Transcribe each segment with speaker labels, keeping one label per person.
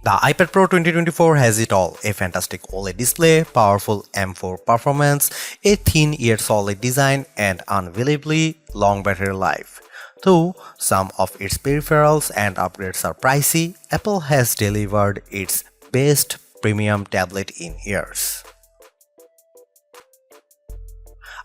Speaker 1: The iPad Pro 2024 has it all: a fantastic OLED display, powerful M4 performance, a thin yet solid design, and unbelievably long battery life. Though some of its peripherals and upgrades are pricey, Apple has delivered its best premium tablet in years.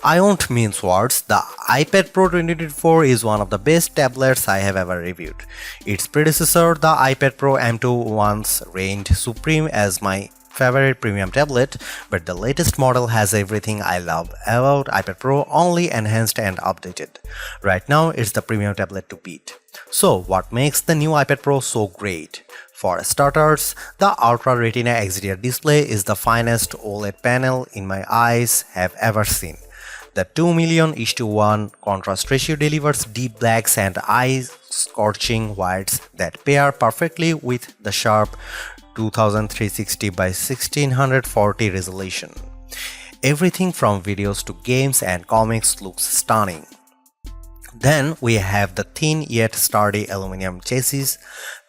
Speaker 1: I won't mince words, the iPad Pro 2024 is one of the best tablets I have ever reviewed. Its predecessor, the iPad Pro M2, once reigned supreme as my favorite premium tablet, but the latest model has everything I love about iPad Pro, only enhanced and updated. Right now, it's the premium tablet to beat. So, what makes the new iPad Pro so great? For starters, the Ultra Retina XDR display is the finest OLED panel in my eyes have ever seen. The 2,000,000:1 contrast ratio delivers deep blacks and eye-scorching whites that pair perfectly with the sharp 2360 by 1640 resolution. Everything from videos to games and comics looks stunning. Then we have the thin yet sturdy aluminum chassis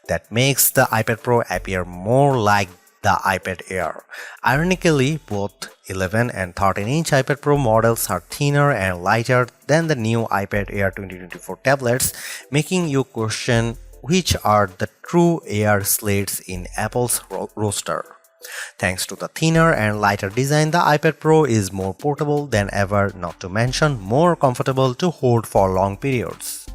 Speaker 1: that makes the iPad Pro appear more like the iPad Air. Ironically, both 11 and 13-inch iPad Pro models are thinner and lighter than the new iPad Air 2024 tablets, making you question which are the true Air slates in Apple's roster. Thanks to the thinner and lighter design, the iPad Pro is more portable than ever, not to mention more comfortable to hold for long periods.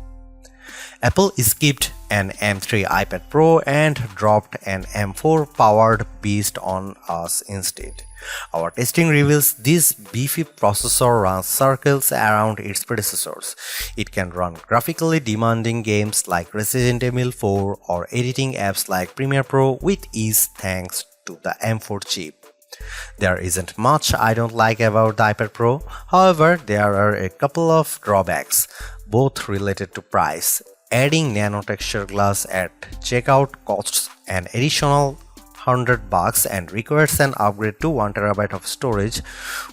Speaker 1: Apple skipped an M3 iPad Pro and dropped an M4 powered beast on us instead. Our testing reveals this beefy processor runs circles around its predecessors. It can run graphically demanding games like Resident Evil 4 or editing apps like Premiere Pro with ease thanks to the M4 chip. There isn't much I don't like about the iPad Pro, however, there are a couple of drawbacks, both related to price. Adding nano texture glass at checkout costs an additional $100 and requires an upgrade to 1TB of storage,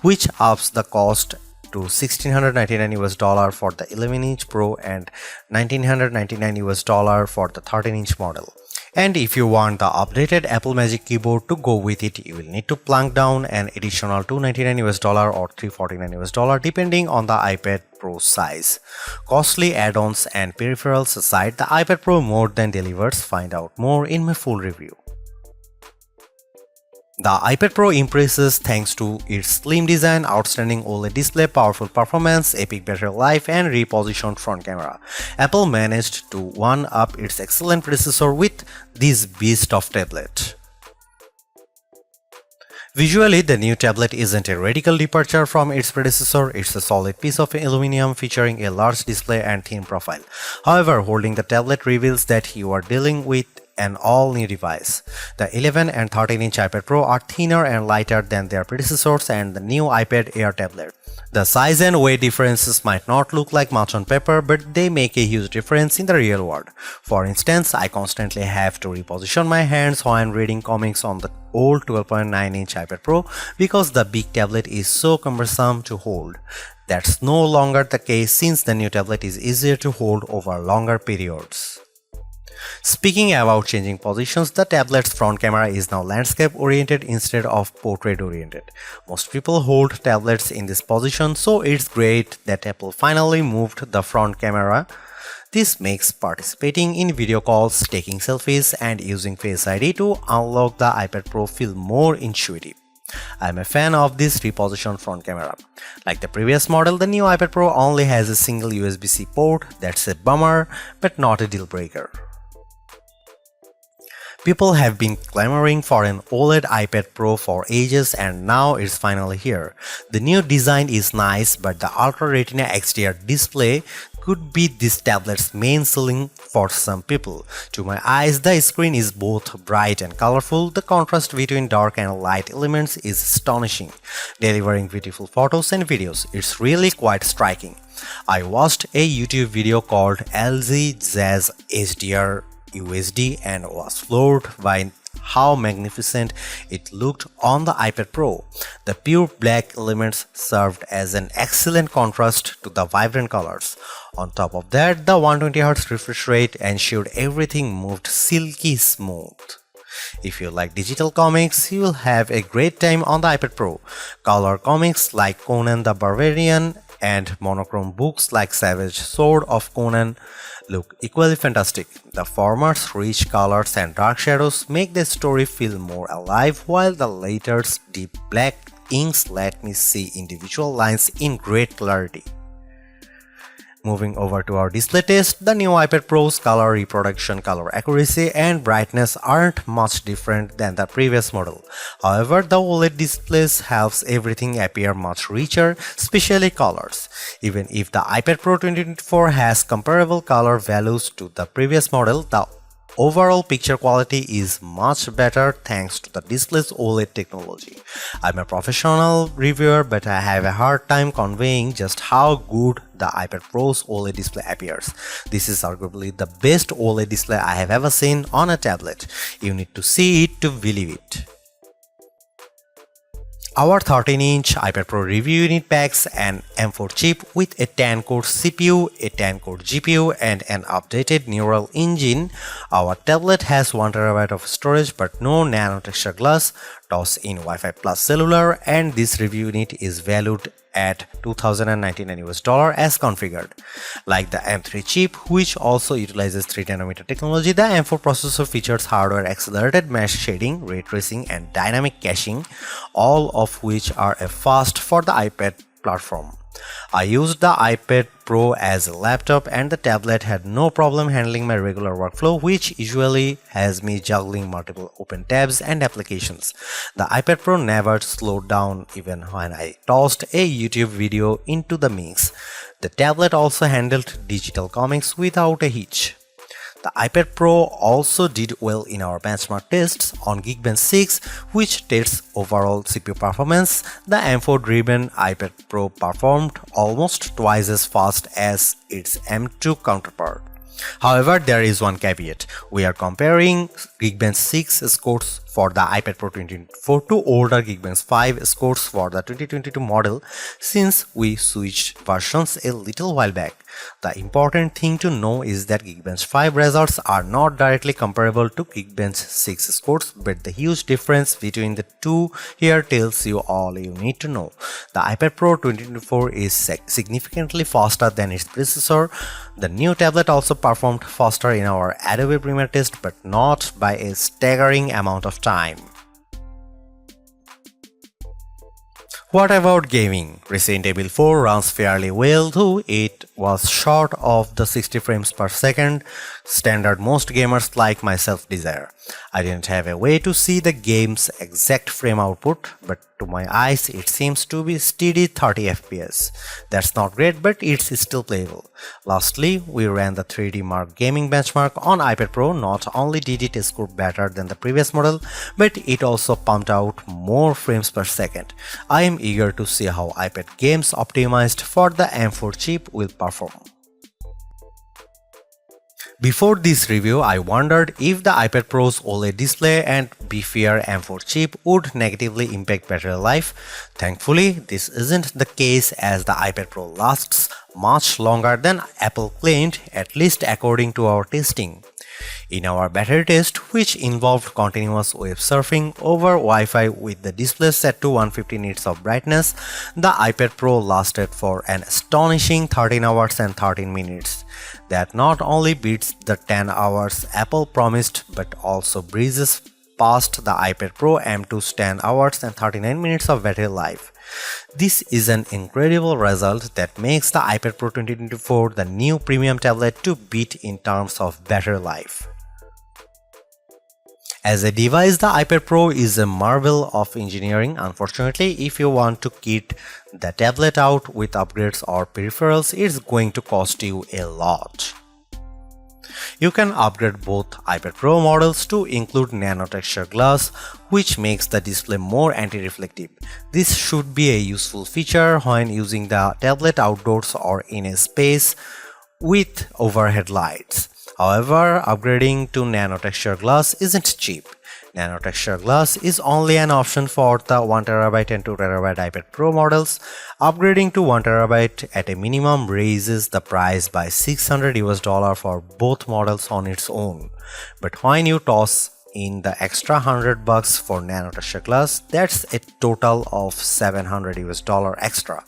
Speaker 1: which ups the cost to $1,699 for the 11-inch Pro and $1,999 for the 13-inch model. And if you want the updated Apple Magic Keyboard to go with it, you will need to plunk down an additional $299 or $349 depending on the iPad Pro size. Costly add-ons and peripherals aside, the iPad Pro more than delivers. Find out more in my full review. The iPad Pro impresses thanks to its slim design, outstanding OLED display, powerful performance, epic battery life, and repositioned front camera. Apple managed to one-up its excellent predecessor with this beast of tablet. Visually, the new tablet isn't a radical departure from its predecessor, it's a solid piece of aluminum featuring a large display and thin profile. However, holding the tablet reveals that you are dealing with an all-new device. The 11 and 13-inch iPad Pro are thinner and lighter than their predecessors and the new iPad Air tablet. The size and weight differences might not look like much on paper, but they make a huge difference in the real world. For instance, I constantly have to reposition my hands when reading comics on the old 12.9-inch iPad Pro because the big tablet is so cumbersome to hold. That's no longer the case since the new tablet is easier to hold over longer periods. Speaking about changing positions, the tablet's front camera is now landscape oriented instead of portrait oriented. Most people hold tablets in this position, so it's great that Apple finally moved the front camera. This makes participating in video calls, taking selfies, and using Face ID to unlock the iPad Pro feel more intuitive. I'm a fan of this repositioned front camera. Like the previous model, the new iPad Pro only has a single USB-C port. That's a bummer, but not a deal breaker. People have been clamoring for an OLED iPad Pro for ages and now it's finally here. The new design is nice, but the Ultra Retina XDR display could be this tablet's main selling for some people. To my eyes, the screen is both bright and colorful. The contrast between dark and light elements is astonishing, delivering beautiful photos and videos. It's really quite striking. I watched a YouTube video called LG Jazz HDR USD and was floored by how magnificent it looked on the iPad Pro. The pure black elements served as an excellent contrast to the vibrant colors. On top of that, the 120Hz refresh rate ensured everything moved silky smooth. If you like digital comics, you will have a great time on the iPad Pro. Color comics like Conan the Barbarian and monochrome books like Savage Sword of Conan look equally fantastic. The former's rich colors and dark shadows make the story feel more alive, while the latter's deep black inks let me see individual lines in great clarity. Moving over to our display test, the new iPad Pro's color reproduction, color accuracy and brightness aren't much different than the previous model. However, the OLED displays helps everything appear much richer, especially colors. Even if the iPad Pro 2024 has comparable color values to the previous model, the overall picture quality is much better thanks to the display's OLED technology. I'm a professional reviewer, but I have a hard time conveying just how good the iPad Pro's OLED display appears. This is arguably the best OLED display I have ever seen on a tablet. You need to see it to believe it. Our 13-inch iPad Pro review unit packs an M4 chip with a 10-core CPU, a 10-core GPU, and an updated neural engine. Our tablet has 1TB of storage but no nano texture glass, toss-in Wi-Fi plus cellular, and this review unit is valued at $2,099 as configured. Like the M3 chip, which also utilizes 3nm technology, the M4 processor features hardware-accelerated mesh shading, ray tracing, and dynamic caching, all of which are a first for the iPad platform. I used the iPad Pro as a laptop and the tablet had no problem handling my regular workflow, which usually has me juggling multiple open tabs and applications. The iPad Pro never slowed down even when I tossed a YouTube video into the mix. The tablet also handled digital comics without a hitch. The iPad Pro also did well in our benchmark tests on Geekbench 6, which tests overall CPU performance. The M4-driven iPad Pro performed almost twice as fast as its M2 counterpart. However, there is one caveat. We are comparing Geekbench 6 scores for the iPad Pro 2024 to older Geekbench 5 scores for the 2022 model, since we switched versions a little while back. The important thing to know is that Geekbench 5 results are not directly comparable to Geekbench 6 scores, but the huge difference between the two here tells you all you need to know. The iPad Pro 2024 is significantly faster than its predecessor. The new tablet also performed faster in our Adobe Premiere test, but not by a staggering amount of time. What about gaming? Resident Evil 4 runs fairly well, though it was short of the 60 frames per second standard most gamers like myself desire. I didn't have a way to see the game's exact frame output, but to my eyes it seems to be steady 30 FPS. That's not great, but it's still playable. Lastly, we ran the 3D Mark gaming benchmark on iPad Pro. Not only did it score better than the previous model, but it also pumped out more frames per second. I am eager to see how iPad games optimized for the M4 chip will perform. Before this review, I wondered if the iPad Pro's OLED display and beefier M4 chip would negatively impact battery life. Thankfully, this isn't the case, as the iPad Pro lasts much longer than Apple claimed, at least according to our testing. In our battery test, which involved continuous web surfing over Wi-Fi with the display set to 150 nits of brightness, the iPad Pro lasted for an astonishing 13 hours and 13 minutes. That not only beats the 10 hours Apple promised, but also breezes past the iPad Pro M2's 10 hours and 39 minutes of battery life. This is an incredible result that makes the iPad Pro 2024 the new premium tablet to beat in terms of battery life. As a device, the iPad Pro is a marvel of engineering. Unfortunately, if you want to kit the tablet out with upgrades or peripherals, it's going to cost you a lot. You can upgrade both iPad Pro models to include nano texture glass, which makes the display more anti-reflective. This should be a useful feature when using the tablet outdoors or in a space with overhead lights. However, upgrading to nano texture glass isn't cheap. Nano texture glass is only an option for the 1TB and 2TB iPad Pro models. Upgrading to 1TB at a minimum raises the price by $600 for both models on its own. But when you toss in the extra $100 for nano texture glass. That's a total of $700 extra.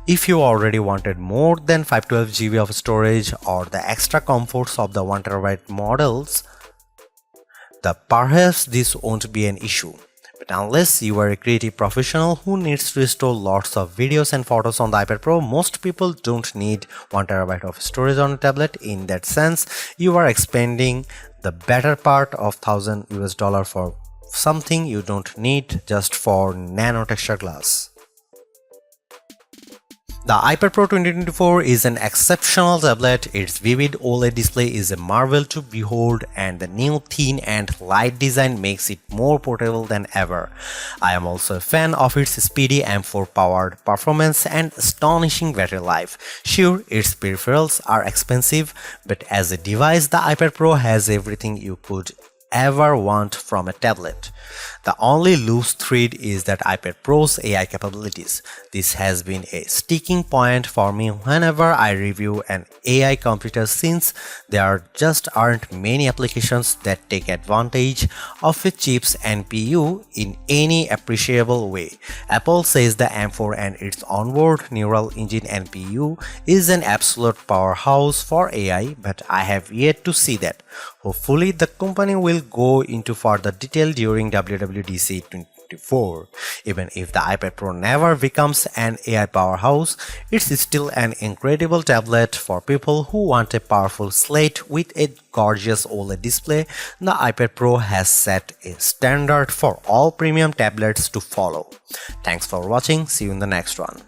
Speaker 1: If you already wanted more than 512 GB of storage or the extra comforts of the 1TB models, perhaps this won't be an issue. But unless you are a creative professional who needs to store lots of videos and photos on the iPad Pro, most people don't need 1TB of storage on a tablet. In that sense, you are expending the better part of $1,000 for something you don't need just for nano texture glass. The iPad Pro 2024 is an exceptional tablet. Its vivid OLED display is a marvel to behold, and the new thin and light design makes it more portable than ever. I am also a fan of its speedy M4 powered performance and astonishing battery life. Sure, its peripherals are expensive, but as a device, the iPad Pro has everything you could ever want from a tablet. The only loose thread is that iPad Pro's AI capabilities. This has been a sticking point for me whenever I review an AI computer, since there just aren't many applications that take advantage of a chip's NPU in any appreciable way. Apple says the M4 and its onboard neural engine NPU is an absolute powerhouse for AI, but I have yet to see that. Hopefully, the company will go into further detail during WWDC 2024. Even if the iPad Pro never becomes an AI powerhouse, it's still an incredible tablet for people who want a powerful slate with a gorgeous OLED display. The iPad Pro has set a standard for all premium tablets to follow. Thanks for watching. See you in the next one.